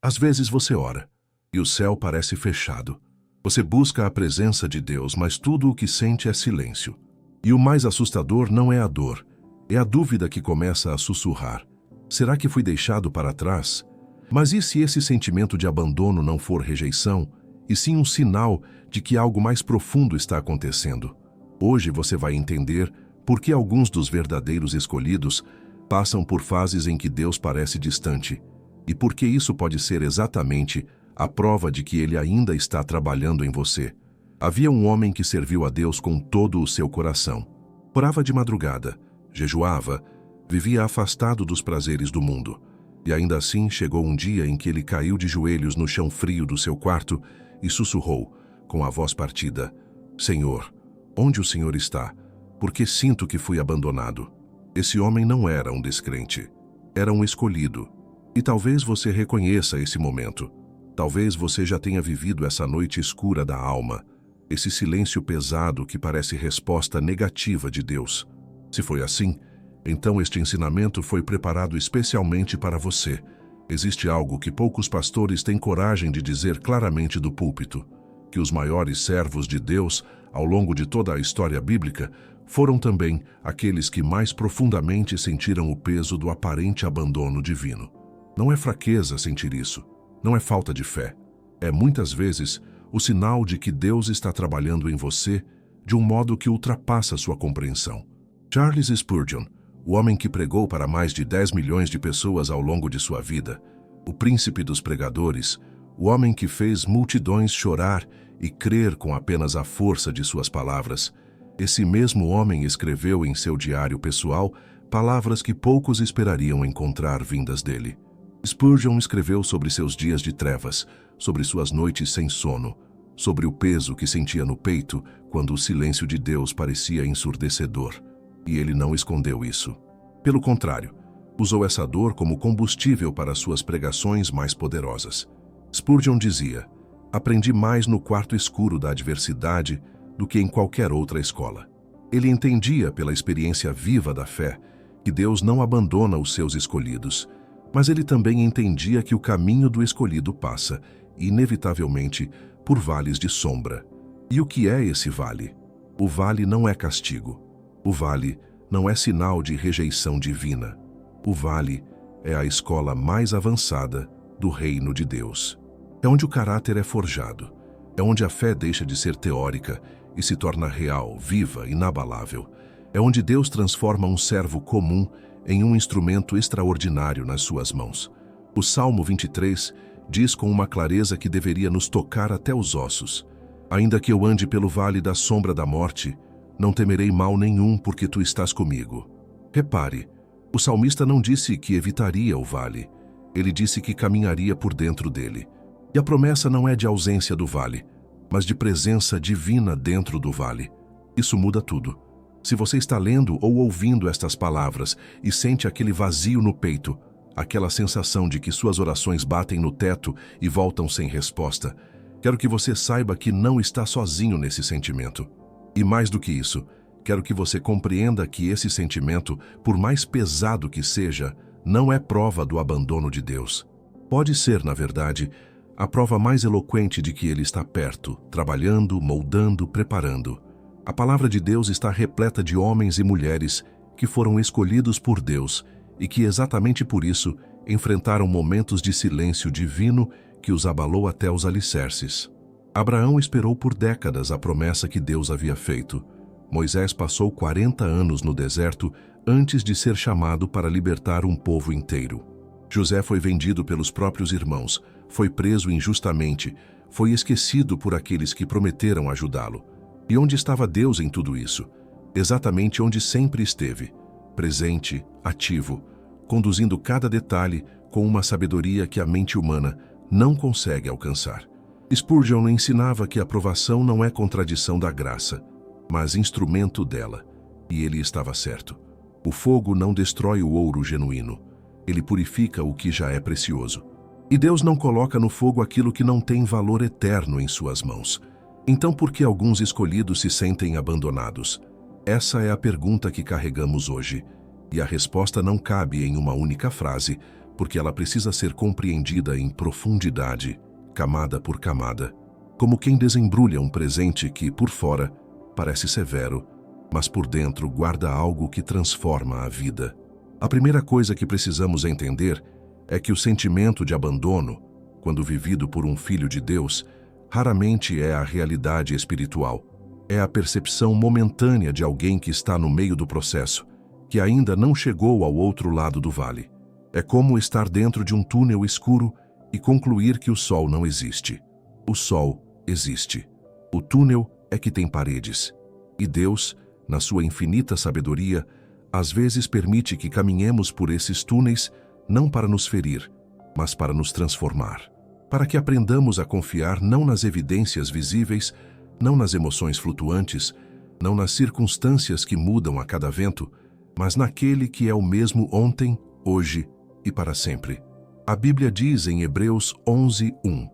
Às vezes você ora, e o céu parece fechado. Você busca a presença de Deus, mas tudo o que sente é silêncio. E o mais assustador não é a dor, é a dúvida que começa a sussurrar. Será que fui deixado para trás? Mas e se esse sentimento de abandono não for rejeição, e sim um sinal de que algo mais profundo está acontecendo? Hoje você vai entender por que alguns dos verdadeiros escolhidos passam por fases em que Deus parece distante, e por que isso pode ser exatamente a prova de que Ele ainda está trabalhando em você. Havia um homem que serviu a Deus com todo o seu coração. Orava de madrugada, jejuava, vivia afastado dos prazeres do mundo. E ainda assim chegou um dia em que ele caiu de joelhos no chão frio do seu quarto e sussurrou, com a voz partida: Senhor, onde o Senhor está? Porque sinto que fui abandonado. Esse homem não era um descrente, era um escolhido. E talvez você reconheça esse momento. Talvez você já tenha vivido essa noite escura da alma, esse silêncio pesado que parece resposta negativa de Deus. Se foi assim, então este ensinamento foi preparado especialmente para você. Existe algo que poucos pastores têm coragem de dizer claramente do púlpito, que os maiores servos de Deus, ao longo de toda a história bíblica, foram também aqueles que mais profundamente sentiram o peso do aparente abandono divino. Não é fraqueza sentir isso, não é falta de fé. É muitas vezes o sinal de que Deus está trabalhando em você de um modo que ultrapassa sua compreensão. Charles Spurgeon, o homem que pregou para mais de 10 milhões de pessoas ao longo de sua vida, o príncipe dos pregadores, o homem que fez multidões chorar e crer com apenas a força de suas palavras, esse mesmo homem escreveu em seu diário pessoal palavras que poucos esperariam encontrar vindas dele. Spurgeon escreveu sobre seus dias de trevas, sobre suas noites sem sono, sobre o peso que sentia no peito quando o silêncio de Deus parecia ensurdecedor. E ele não escondeu isso. Pelo contrário, usou essa dor como combustível para suas pregações mais poderosas. Spurgeon dizia: aprendi mais no quarto escuro da adversidade do que em qualquer outra escola. Ele entendia, pela experiência viva da fé, que Deus não abandona os seus escolhidos, mas ele também entendia que o caminho do escolhido passa, inevitavelmente, por vales de sombra. E o que é esse vale? O vale não é castigo. O vale não é sinal de rejeição divina. O vale é a escola mais avançada do reino de Deus. É onde o caráter é forjado. É onde a fé deixa de ser teórica e se torna real, viva, inabalável. É onde Deus transforma um servo comum em um instrumento extraordinário nas suas mãos. O Salmo 23 diz com uma clareza que deveria nos tocar até os ossos: ainda que eu ande pelo vale da sombra da morte, não temerei mal nenhum, porque tu estás comigo. Repare, o salmista não disse que evitaria o vale, ele disse que caminharia por dentro dele. E a promessa não é de ausência do vale, mas de presença divina dentro do vale. Isso muda tudo. Se você está lendo ou ouvindo estas palavras e sente aquele vazio no peito, aquela sensação de que suas orações batem no teto e voltam sem resposta, quero que você saiba que não está sozinho nesse sentimento. E mais do que isso, quero que você compreenda que esse sentimento, por mais pesado que seja, não é prova do abandono de Deus. Pode ser, na verdade, a prova mais eloquente de que Ele está perto, trabalhando, moldando, preparando. A palavra de Deus está repleta de homens e mulheres que foram escolhidos por Deus e que, exatamente por isso, enfrentaram momentos de silêncio divino que os abalou até os alicerces. Abraão esperou por décadas a promessa que Deus havia feito. Moisés passou 40 anos no deserto antes de ser chamado para libertar um povo inteiro. José foi vendido pelos próprios irmãos, foi preso injustamente, foi esquecido por aqueles que prometeram ajudá-lo. E onde estava Deus em tudo isso? Exatamente onde sempre esteve, presente, ativo, conduzindo cada detalhe com uma sabedoria que a mente humana não consegue alcançar. Spurgeon ensinava que a provação não é contradição da graça, mas instrumento dela, e ele estava certo. O fogo não destrói o ouro genuíno, ele purifica o que já é precioso. E Deus não coloca no fogo aquilo que não tem valor eterno em suas mãos. Então, por que alguns escolhidos se sentem abandonados? Essa é a pergunta que carregamos hoje, e a resposta não cabe em uma única frase, porque ela precisa ser compreendida em profundidade, camada por camada, como quem desembrulha um presente que, por fora, parece severo, mas por dentro guarda algo que transforma a vida. A primeira coisa que precisamos entender é que o sentimento de abandono, quando vivido por um filho de Deus, raramente é a realidade espiritual. É a percepção momentânea de alguém que está no meio do processo, que ainda não chegou ao outro lado do vale. É como estar dentro de um túnel escuro e concluir que o sol não existe. O sol existe. O túnel é que tem paredes. E Deus, na sua infinita sabedoria, às vezes permite que caminhemos por esses túneis não para nos ferir, mas para nos transformar. Para que aprendamos a confiar não nas evidências visíveis, não nas emoções flutuantes, não nas circunstâncias que mudam a cada vento, mas naquele que é o mesmo ontem, hoje e para sempre. A Bíblia diz em Hebreus 11:1: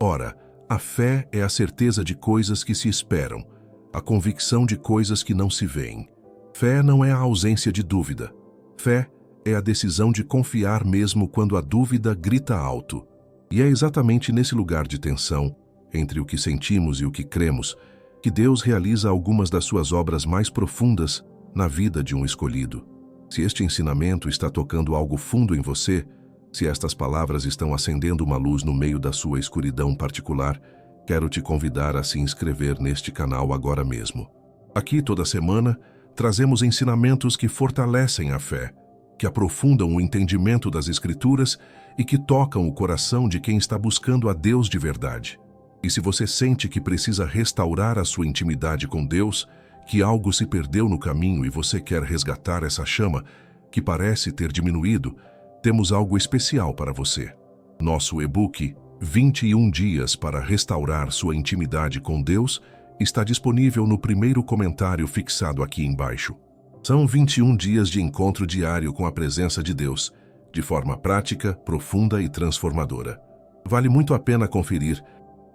Ora, a fé é a certeza de coisas que se esperam, a convicção de coisas que não se veem. Fé não é a ausência de dúvida. Fé é a decisão de confiar mesmo quando a dúvida grita alto. E é exatamente nesse lugar de tensão, entre o que sentimos e o que cremos, que Deus realiza algumas das suas obras mais profundas na vida de um escolhido. Se este ensinamento está tocando algo fundo em você, se estas palavras estão acendendo uma luz no meio da sua escuridão particular, quero te convidar a se inscrever neste canal agora mesmo. Aqui, toda semana, trazemos ensinamentos que fortalecem a fé, que aprofundam o entendimento das Escrituras e que tocam o coração de quem está buscando a Deus de verdade. E se você sente que precisa restaurar a sua intimidade com Deus, que algo se perdeu no caminho e você quer resgatar essa chama que parece ter diminuído, temos algo especial para você. Nosso e-book 21 dias para restaurar sua intimidade com Deus está disponível no primeiro comentário fixado aqui embaixo. São 21 dias de encontro diário com a presença de Deus, de forma prática, profunda e transformadora. Vale muito a pena conferir.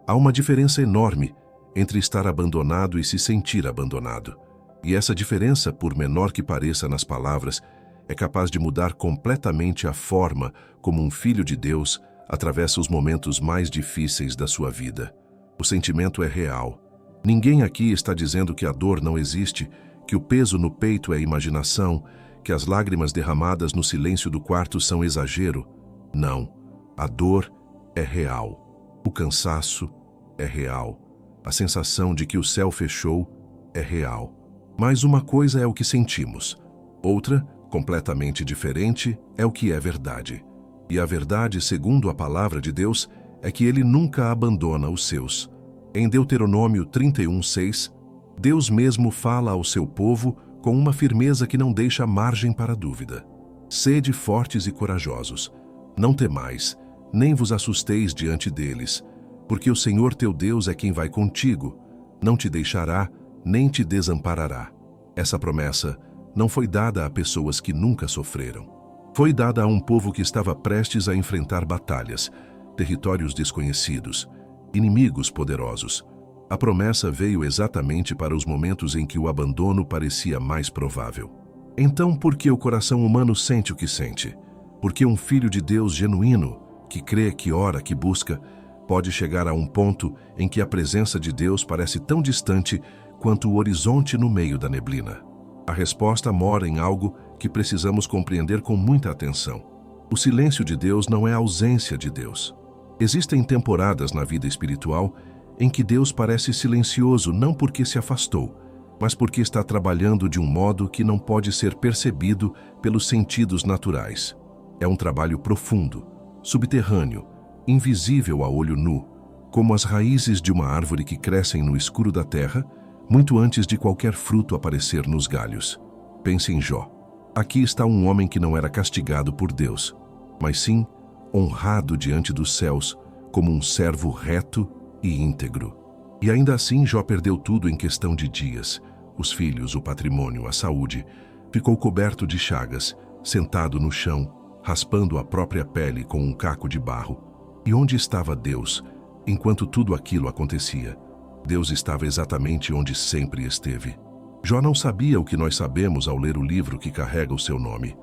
Há uma diferença enorme entre estar abandonado e se sentir abandonado. E essa diferença, por menor que pareça nas palavras, é capaz de mudar completamente a forma como um filho de Deus atravessa os momentos mais difíceis da sua vida. O sentimento é real. Ninguém aqui está dizendo que a dor não existe, que o peso no peito é imaginação, que as lágrimas derramadas no silêncio do quarto são exagero. Não. A dor é real. O cansaço é real. A sensação de que o céu fechou é real. Mas uma coisa é o que sentimos. Outra, completamente diferente, é o que é verdade. E a verdade, segundo a palavra de Deus, é que Ele nunca abandona os seus. Em Deuteronômio 31:6, Deus mesmo fala ao seu povo com uma firmeza que não deixa margem para dúvida. Sede fortes e corajosos. Não temais, nem vos assusteis diante deles, porque o Senhor teu Deus é quem vai contigo, não te deixará, nem te desamparará. Essa promessa não foi dada a pessoas que nunca sofreram. Foi dada a um povo que estava prestes a enfrentar batalhas, territórios desconhecidos, inimigos poderosos. A promessa veio exatamente para os momentos em que o abandono parecia mais provável. Então, por que o coração humano sente o que sente? Porque um filho de Deus genuíno, que crê, que ora, que busca, pode chegar a um ponto em que a presença de Deus parece tão distante quanto o horizonte no meio da neblina. A resposta mora em algo que precisamos compreender com muita atenção. O silêncio de Deus não é a ausência de Deus. Existem temporadas na vida espiritual em que Deus parece silencioso não porque se afastou, mas porque está trabalhando de um modo que não pode ser percebido pelos sentidos naturais. É um trabalho profundo, subterrâneo, invisível a olho nu, como as raízes de uma árvore que crescem no escuro da terra, muito antes de qualquer fruto aparecer nos galhos. Pense em Jó. Aqui está um homem que não era castigado por Deus, mas sim honrado diante dos céus como um servo reto e íntegro. E ainda assim Jó perdeu tudo em questão de dias: os filhos, o patrimônio, a saúde. Ficou coberto de chagas, sentado no chão, raspando a própria pele com um caco de barro. E onde estava Deus enquanto tudo aquilo acontecia? Deus estava exatamente onde sempre esteve. Jó não sabia o que nós sabemos ao ler o livro que carrega o seu nome.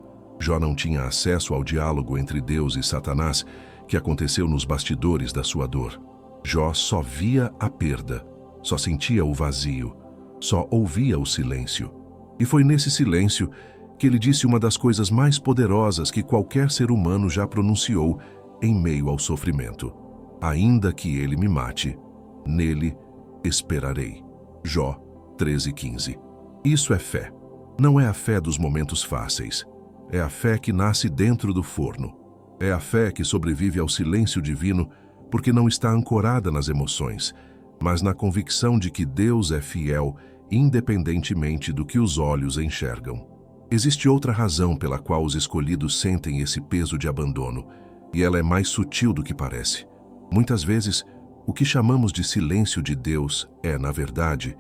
Jó não tinha acesso ao diálogo entre Deus e Satanás que aconteceu nos bastidores da sua dor. Jó só via a perda, só sentia o vazio, só ouvia o silêncio. E foi nesse silêncio que ele disse uma das coisas mais poderosas que qualquer ser humano já pronunciou em meio ao sofrimento: ainda que ele me mate, nele esperarei. Jó 13:15. Isso é fé. Não é a fé dos momentos fáceis. É a fé que nasce dentro do forno. É a fé que sobrevive ao silêncio divino porque não está ancorada nas emoções, mas na convicção de que Deus é fiel independentemente do que os olhos enxergam. Existe outra razão pela qual os escolhidos sentem esse peso de abandono, e ela é mais sutil do que parece. Muitas vezes, o que chamamos de silêncio de Deus é, na verdade,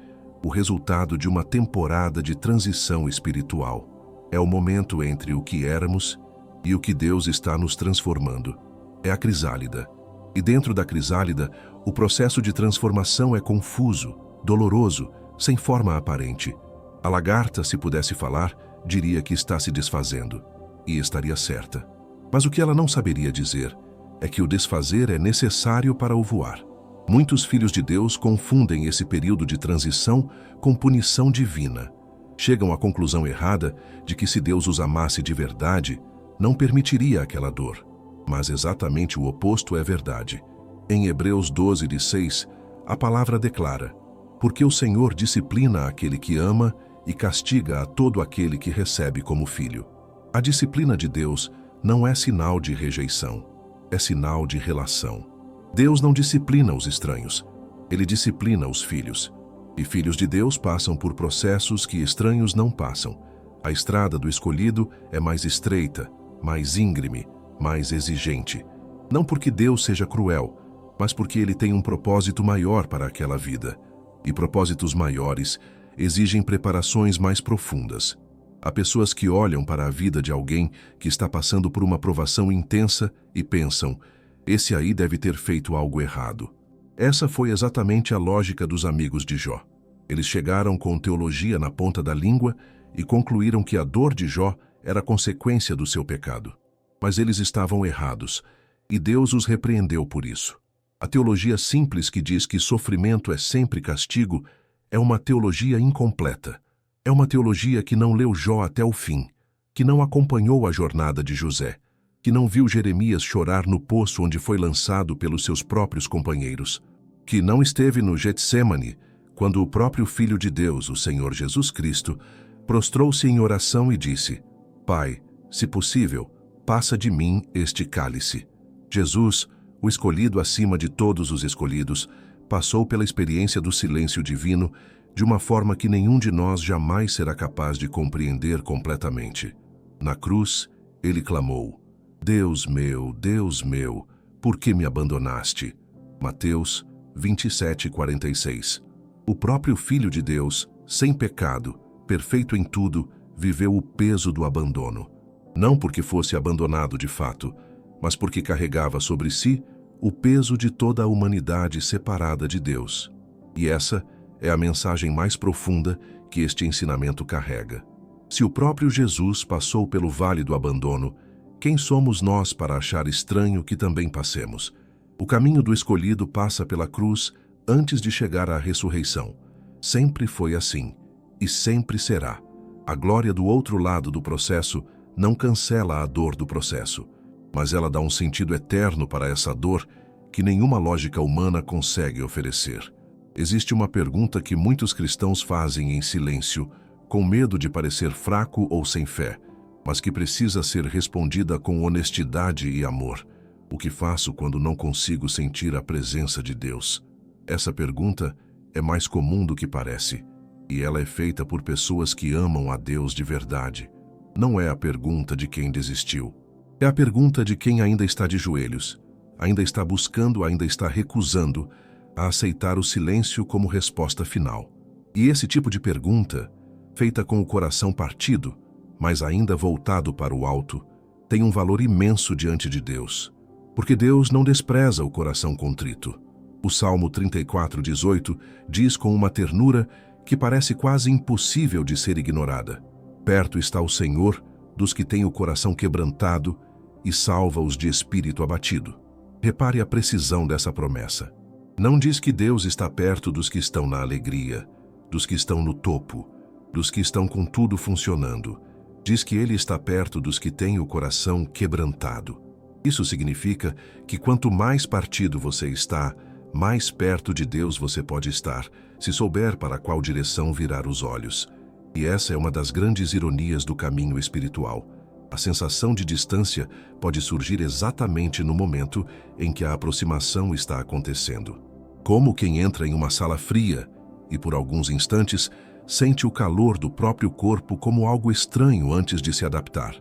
o resultado de uma temporada de transição espiritual. É o momento entre o que éramos e o que Deus está nos transformando. É a crisálida. E dentro da crisálida, o processo de transformação é confuso, doloroso, sem forma aparente. A lagarta, se pudesse falar, diria que está se desfazendo, e estaria certa. Mas o que ela não saberia dizer é que o desfazer é necessário para o voar. Muitos filhos de Deus confundem esse período de transição com punição divina. Chegam à conclusão errada de que se Deus os amasse de verdade, não permitiria aquela dor. Mas exatamente o oposto é verdade. Em Hebreus 12:6, a palavra declara: porque o Senhor disciplina aquele que ama e castiga a todo aquele que recebe como filho. A disciplina de Deus não é sinal de rejeição, é sinal de relação. Deus não disciplina os estranhos, Ele disciplina os filhos. E filhos de Deus passam por processos que estranhos não passam. A estrada do escolhido é mais estreita, mais íngreme, mais exigente. Não porque Deus seja cruel, mas porque Ele tem um propósito maior para aquela vida. E propósitos maiores exigem preparações mais profundas. Há pessoas que olham para a vida de alguém que está passando por uma provação intensa e pensam: esse aí deve ter feito algo errado. Essa foi exatamente a lógica dos amigos de Jó. Eles chegaram com teologia na ponta da língua e concluíram que a dor de Jó era consequência do seu pecado. Mas eles estavam errados, e Deus os repreendeu por isso. A teologia simples que diz que sofrimento é sempre castigo é uma teologia incompleta. É uma teologia que não leu Jó até o fim, que não acompanhou a jornada de José, que não viu Jeremias chorar no poço onde foi lançado pelos seus próprios companheiros, que não esteve no Getsêmani, quando o próprio Filho de Deus, o Senhor Jesus Cristo, prostrou-se em oração e disse: Pai, se possível, passa de mim este cálice. Jesus, o escolhido acima de todos os escolhidos, passou pela experiência do silêncio divino de uma forma que nenhum de nós jamais será capaz de compreender completamente. Na cruz, ele clamou: Deus meu, por que me abandonaste? Mateus 27:46. O próprio Filho de Deus, sem pecado, perfeito em tudo, viveu o peso do abandono. Não porque fosse abandonado de fato, mas porque carregava sobre si o peso de toda a humanidade separada de Deus. E essa é a mensagem mais profunda que este ensinamento carrega. Se o próprio Jesus passou pelo vale do abandono, quem somos nós para achar estranho que também passemos? O caminho do escolhido passa pela cruz antes de chegar à ressurreição. Sempre foi assim, e sempre será. A glória do outro lado do processo não cancela a dor do processo, mas ela dá um sentido eterno para essa dor que nenhuma lógica humana consegue oferecer. Existe uma pergunta que muitos cristãos fazem em silêncio, com medo de parecer fraco ou sem fé, mas que precisa ser respondida com honestidade e amor. O que faço quando não consigo sentir a presença de Deus? Essa pergunta é mais comum do que parece, e ela é feita por pessoas que amam a Deus de verdade. Não é a pergunta de quem desistiu. É a pergunta de quem ainda está de joelhos, ainda está buscando, ainda está recusando a aceitar o silêncio como resposta final. E esse tipo de pergunta, feita com o coração partido, mas ainda voltado para o alto, tem um valor imenso diante de Deus, porque Deus não despreza o coração contrito. O Salmo 34:18 diz com uma ternura que parece quase impossível de ser ignorada: perto está o Senhor dos que têm o coração quebrantado e salva-os de espírito abatido. Repare a precisão dessa promessa. Não diz que Deus está perto dos que estão na alegria, dos que estão no topo, dos que estão com tudo funcionando. Diz que Ele está perto dos que têm o coração quebrantado. Isso significa que quanto mais partido você está, mais perto de Deus você pode estar, se souber para qual direção virar os olhos. E essa é uma das grandes ironias do caminho espiritual. A sensação de distância pode surgir exatamente no momento em que a aproximação está acontecendo. Como quem entra em uma sala fria e, por alguns instantes, sente o calor do próprio corpo como algo estranho antes de se adaptar.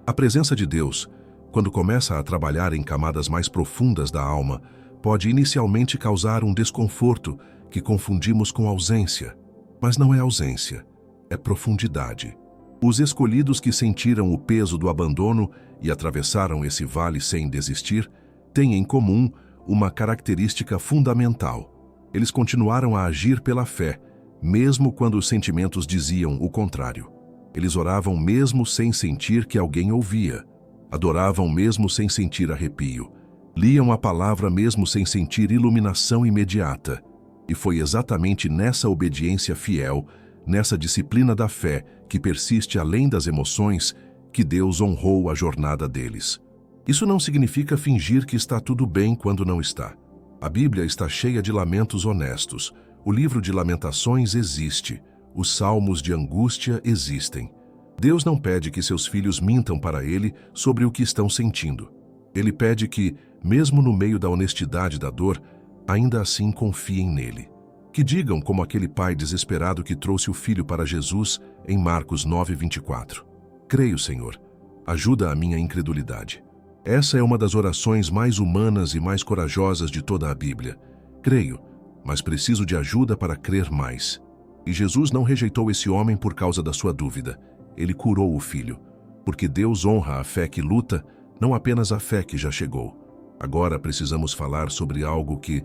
A presença de Deus, quando começa a trabalhar em camadas mais profundas da alma, pode inicialmente causar um desconforto que confundimos com ausência. Mas não é ausência, é profundidade. Os escolhidos que sentiram o peso do abandono e atravessaram esse vale sem desistir, têm em comum uma característica fundamental. Eles continuaram a agir pela fé, mesmo quando os sentimentos diziam o contrário. Eles oravam mesmo sem sentir que alguém ouvia. Adoravam mesmo sem sentir arrepio. Liam a palavra mesmo sem sentir iluminação imediata. E foi exatamente nessa obediência fiel, nessa disciplina da fé, que persiste além das emoções, que Deus honrou a jornada deles. Isso não significa fingir que está tudo bem quando não está. A Bíblia está cheia de lamentos honestos. O livro de Lamentações existe. Os salmos de angústia existem. Deus não pede que seus filhos mintam para Ele sobre o que estão sentindo. Ele pede que, mesmo no meio da honestidade da dor, ainda assim confiem nele. Que digam como aquele pai desesperado que trouxe o filho para Jesus em Marcos 9:24. Creio, Senhor, ajuda a minha incredulidade. Essa é uma das orações mais humanas e mais corajosas de toda a Bíblia. Creio, mas preciso de ajuda para crer mais. E Jesus não rejeitou esse homem por causa da sua dúvida. Ele curou o filho, porque Deus honra a fé que luta, não apenas a fé que já chegou. Agora precisamos falar sobre algo que,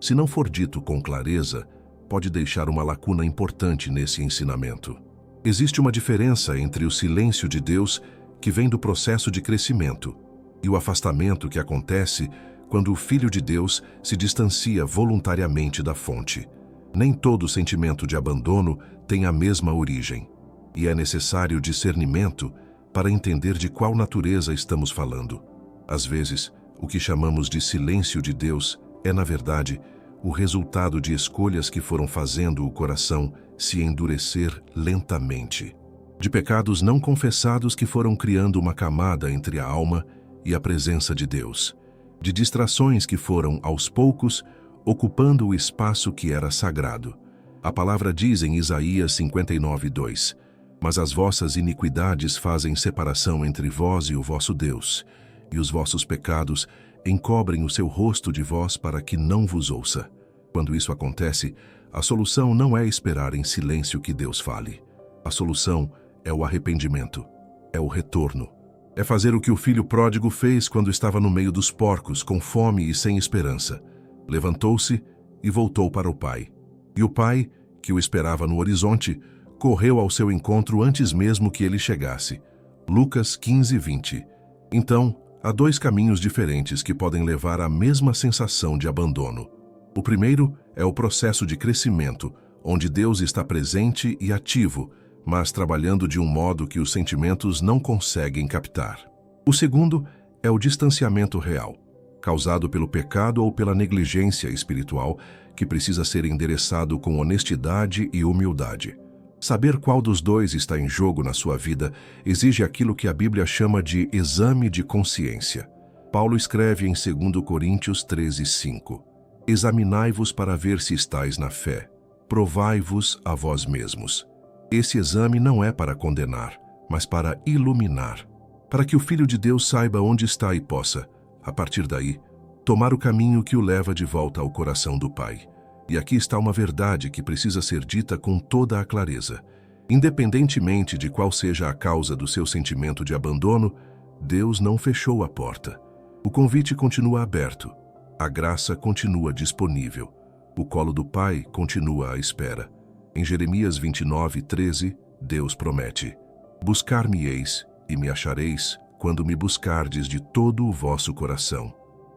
se não for dito com clareza, pode deixar uma lacuna importante nesse ensinamento. Existe uma diferença entre o silêncio de Deus, que vem do processo de crescimento, e o afastamento que acontece quando o Filho de Deus se distancia voluntariamente da fonte. Nem todo sentimento de abandono tem a mesma origem, e é necessário discernimento para entender de qual natureza estamos falando. Às vezes, o que chamamos de silêncio de Deus é, na verdade, o resultado de escolhas que foram fazendo o coração se endurecer lentamente, de pecados não confessados que foram criando uma camada entre a alma e a presença de Deus, de distrações que foram, aos poucos, ocupando o espaço que era sagrado. A palavra diz em Isaías 59:2, mas as vossas iniquidades fazem separação entre vós e o vosso Deus, e os vossos pecados encobrem o seu rosto de vós para que não vos ouça. Quando isso acontece, a solução não é esperar em silêncio que Deus fale. A solução é o arrependimento, é o retorno. É fazer o que o filho pródigo fez quando estava no meio dos porcos, com fome e sem esperança. Levantou-se e voltou para o pai. E o pai, que o esperava no horizonte, correu ao seu encontro antes mesmo que ele chegasse. Lucas 15:20. Então, há dois caminhos diferentes que podem levar à mesma sensação de abandono. O primeiro é o processo de crescimento, onde Deus está presente e ativo, mas trabalhando de um modo que os sentimentos não conseguem captar. O segundo é o distanciamento real, causado pelo pecado ou pela negligência espiritual, que precisa ser endereçado com honestidade e humildade. Saber qual dos dois está em jogo na sua vida exige aquilo que a Bíblia chama de exame de consciência. Paulo escreve em 2 Coríntios 13:5. Examinai-vos para ver se estáis na fé. Provai-vos a vós mesmos. Esse exame não é para condenar, mas para iluminar, para que o Filho de Deus saiba onde está e possa, a partir daí, tomar o caminho que o leva de volta ao coração do Pai. E aqui está uma verdade que precisa ser dita com toda a clareza. Independentemente de qual seja a causa do seu sentimento de abandono, Deus não fechou a porta. O convite continua aberto. A graça continua disponível. O colo do Pai continua à espera. Em Jeremias 29:13, Deus promete: buscar-me-eis e me achareis quando me buscardes de todo o vosso coração.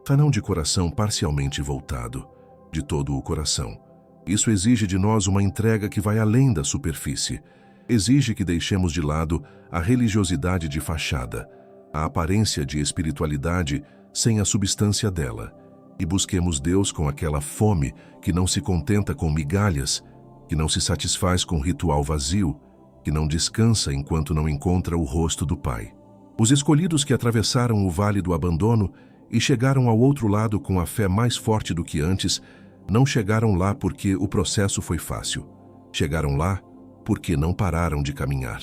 Não de coração parcialmente voltado, de todo o coração. Isso exige de nós uma entrega que vai além da superfície. Exige que deixemos de lado a religiosidade de fachada, a aparência de espiritualidade sem a substância dela, e busquemos Deus com aquela fome que não se contenta com migalhas, que não se satisfaz com ritual vazio, que não descansa enquanto não encontra o rosto do Pai. Os escolhidos que atravessaram o vale do abandono e chegaram ao outro lado com a fé mais forte do que antes, não chegaram lá porque o processo foi fácil. Chegaram lá porque não pararam de caminhar,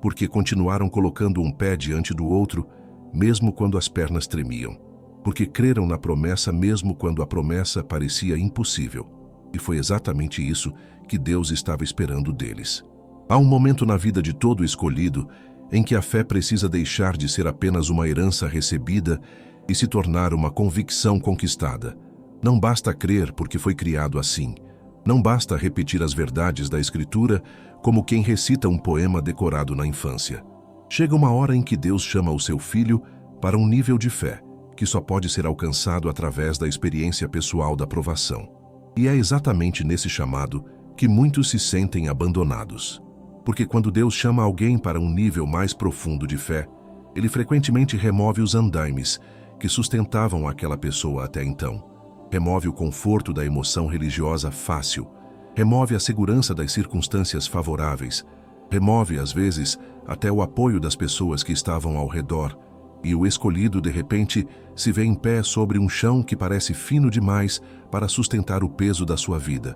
porque continuaram colocando um pé diante do outro, mesmo quando as pernas tremiam, porque creram na promessa mesmo quando a promessa parecia impossível. E foi exatamente isso que Deus estava esperando deles. Há um momento na vida de todo escolhido em que a fé precisa deixar de ser apenas uma herança recebida e se tornar uma convicção conquistada. Não basta crer porque foi criado assim. Não basta repetir as verdades da Escritura como quem recita um poema decorado na infância. Chega uma hora em que Deus chama o seu filho para um nível de fé que só pode ser alcançado através da experiência pessoal da provação. E é exatamente nesse chamado que muitos se sentem abandonados. Porque quando Deus chama alguém para um nível mais profundo de fé, Ele frequentemente remove os andaimes que sustentavam aquela pessoa até então. Remove o conforto da emoção religiosa fácil, remove a segurança das circunstâncias favoráveis, remove, às vezes, até o apoio das pessoas que estavam ao redor, e o escolhido, de repente, se vê em pé sobre um chão que parece fino demais para sustentar o peso da sua vida.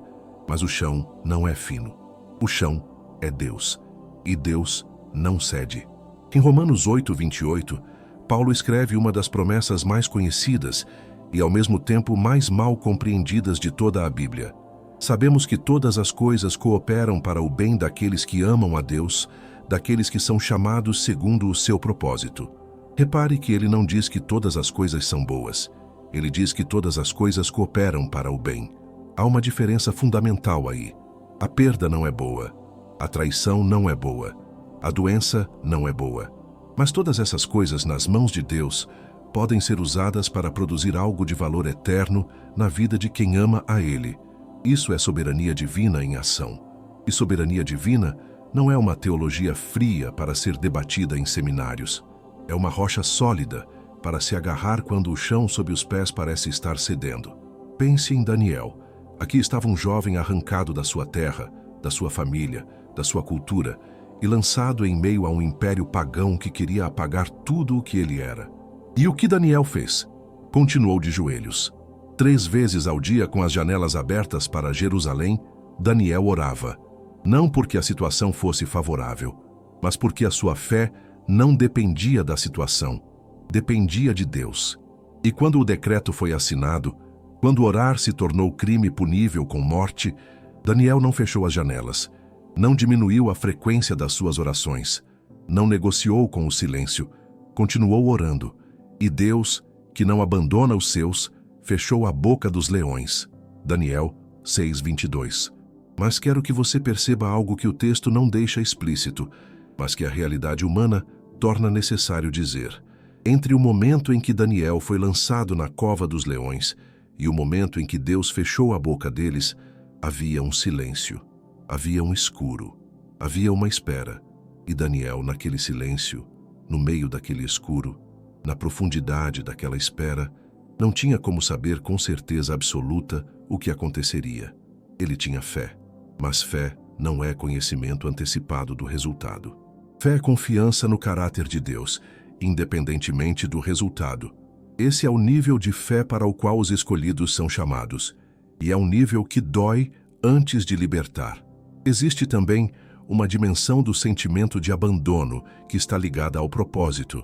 Mas o chão não é fino. O chão é Deus, e Deus não cede. Em Romanos 8:28, Paulo escreve uma das promessas mais conhecidas e, ao mesmo tempo, mais mal compreendidas de toda a Bíblia. Sabemos que todas as coisas cooperam para o bem daqueles que amam a Deus, daqueles que são chamados segundo o seu propósito. Repare que ele não diz que todas as coisas são boas. Ele diz que todas as coisas cooperam para o bem. Há uma diferença fundamental aí. A perda não é boa. A traição não é boa. A doença não é boa. Mas todas essas coisas nas mãos de Deus podem ser usadas para produzir algo de valor eterno na vida de quem ama a Ele. Isso é soberania divina em ação. E soberania divina não é uma teologia fria para ser debatida em seminários. É uma rocha sólida para se agarrar quando o chão sob os pés parece estar cedendo. Pense em Daniel. Aqui estava um jovem arrancado da sua terra, da sua família, da sua cultura, e lançado em meio a um império pagão que queria apagar tudo o que ele era. E o que Daniel fez? Continuou de joelhos. 3 vezes ao dia, com as janelas abertas para Jerusalém, Daniel orava. Não porque a situação fosse favorável, mas porque a sua fé não dependia da situação, dependia de Deus. E quando o decreto foi assinado, quando orar se tornou crime punível com morte, Daniel não fechou as janelas, não diminuiu a frequência das suas orações, não negociou com o silêncio, continuou orando. E Deus, que não abandona os seus, fechou a boca dos leões. Daniel 6:22. Mas quero que você perceba algo que o texto não deixa explícito, mas que a realidade humana torna necessário dizer. Entre o momento em que Daniel foi lançado na cova dos leões e o momento em que Deus fechou a boca deles, havia um silêncio, havia um escuro, havia uma espera. E Daniel, naquele silêncio, no meio daquele escuro, na profundidade daquela espera, não tinha como saber com certeza absoluta o que aconteceria. Ele tinha fé, mas fé não é conhecimento antecipado do resultado. Fé é confiança no caráter de Deus, independentemente do resultado. Esse é o nível de fé para o qual os escolhidos são chamados, e é um nível que dói antes de libertar. Existe também uma dimensão do sentimento de abandono que está ligada ao propósito.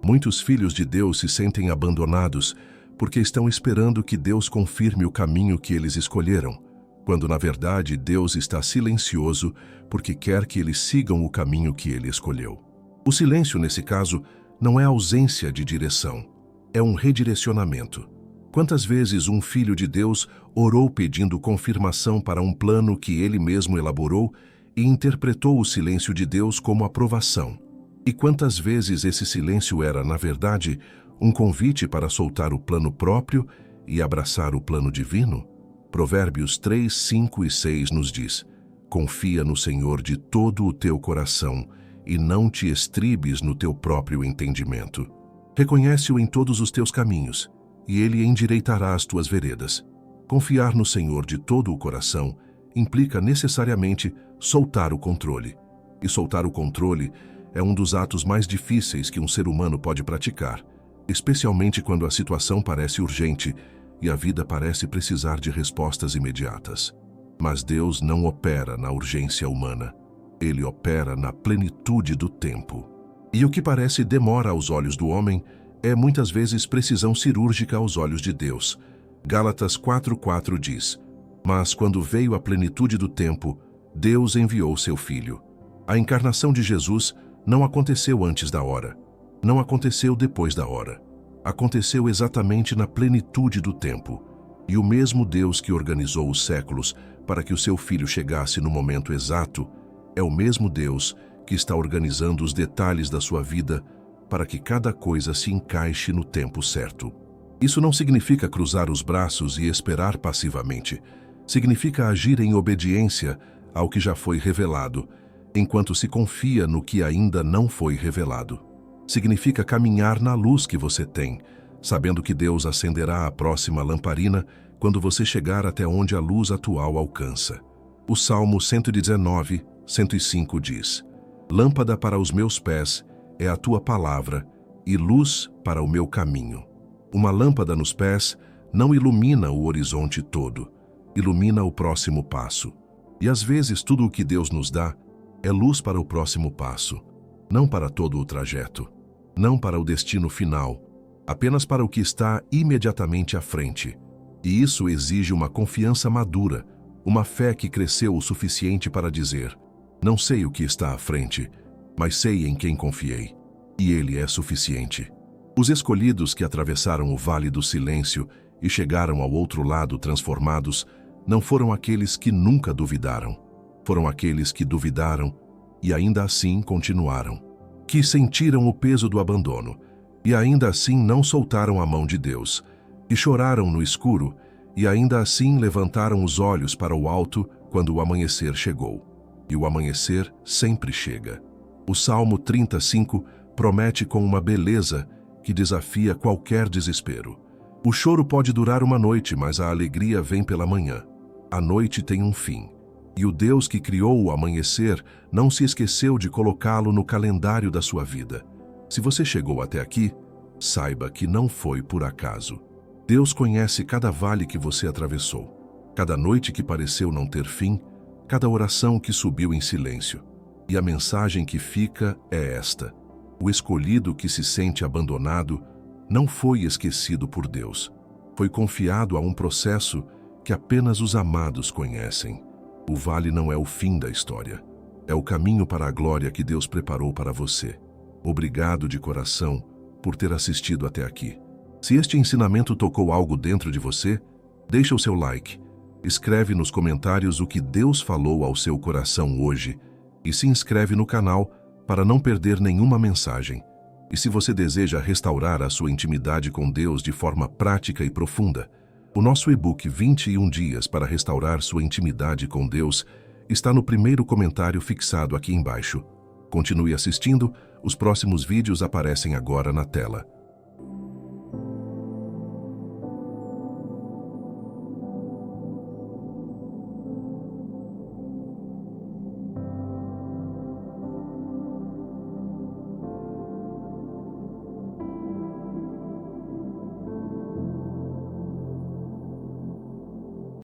Muitos filhos de Deus se sentem abandonados porque estão esperando que Deus confirme o caminho que eles escolheram, quando na verdade Deus está silencioso porque quer que eles sigam o caminho que ele escolheu. O silêncio, nesse caso, não é ausência de direção, é um redirecionamento. Quantas vezes um filho de Deus orou pedindo confirmação para um plano que ele mesmo elaborou e interpretou o silêncio de Deus como aprovação? E quantas vezes esse silêncio era, na verdade, um convite para soltar o plano próprio e abraçar o plano divino? Provérbios 3, 5 e 6 nos diz: confia no Senhor de todo o teu coração e não te estribes no teu próprio entendimento. Reconhece-o em todos os teus caminhos, e ele endireitará as tuas veredas. Confiar no Senhor de todo o coração implica necessariamente soltar o controle. E soltar o controle é um dos atos mais difíceis que um ser humano pode praticar, especialmente quando a situação parece urgente e a vida parece precisar de respostas imediatas. Mas Deus não opera na urgência humana. Ele opera na plenitude do tempo. E o que parece demora aos olhos do homem é muitas vezes precisão cirúrgica aos olhos de Deus. Gálatas 4:4 diz: mas quando veio a plenitude do tempo, Deus enviou seu Filho. A encarnação de Jesus não aconteceu antes da hora. Não aconteceu depois da hora. Aconteceu exatamente na plenitude do tempo. E o mesmo Deus que organizou os séculos para que o seu Filho chegasse no momento exato, é o mesmo Deus que está organizando os detalhes da sua vida para que cada coisa se encaixe no tempo certo. Isso não significa cruzar os braços e esperar passivamente. Significa agir em obediência ao que já foi revelado, enquanto se confia no que ainda não foi revelado. Significa caminhar na luz que você tem, sabendo que Deus acenderá a próxima lamparina quando você chegar até onde a luz atual alcança. O Salmo 119, 105 diz: lâmpada para os meus pés é a tua palavra e luz para o meu caminho. Uma lâmpada nos pés não ilumina o horizonte todo, ilumina o próximo passo. E às vezes tudo o que Deus nos dá é luz para o próximo passo, não para todo o trajeto, não para o destino final, apenas para o que está imediatamente à frente. E isso exige uma confiança madura, uma fé que cresceu o suficiente para dizer: não sei o que está à frente, mas sei em quem confiei, e ele é suficiente. Os escolhidos que atravessaram o vale do silêncio e chegaram ao outro lado transformados não foram aqueles que nunca duvidaram, foram aqueles que duvidaram e ainda assim continuaram, que sentiram o peso do abandono e ainda assim não soltaram a mão de Deus, que choraram no escuro e ainda assim levantaram os olhos para o alto quando o amanhecer chegou. E o amanhecer sempre chega. O Salmo 35 promete com uma beleza que desafia qualquer desespero. O choro pode durar uma noite, mas a alegria vem pela manhã. A noite tem um fim. E o Deus que criou o amanhecer não se esqueceu de colocá-lo no calendário da sua vida. Se você chegou até aqui, saiba que não foi por acaso. Deus conhece cada vale que você atravessou, cada noite que pareceu não ter fim, cada oração que subiu em silêncio. E a mensagem que fica é esta: o escolhido que se sente abandonado não foi esquecido por Deus. Foi confiado a um processo que apenas os amados conhecem. O vale não é o fim da história. É o caminho para a glória que Deus preparou para você. Obrigado de coração por ter assistido até aqui. Se este ensinamento tocou algo dentro de você, deixa o seu like, escreve nos comentários o que Deus falou ao seu coração hoje e se inscreve no canal para não perder nenhuma mensagem. E se você deseja restaurar a sua intimidade com Deus de forma prática e profunda, o nosso e-book 21 dias para restaurar sua intimidade com Deus está no primeiro comentário fixado aqui embaixo. Continue assistindo, os próximos vídeos aparecem agora na tela.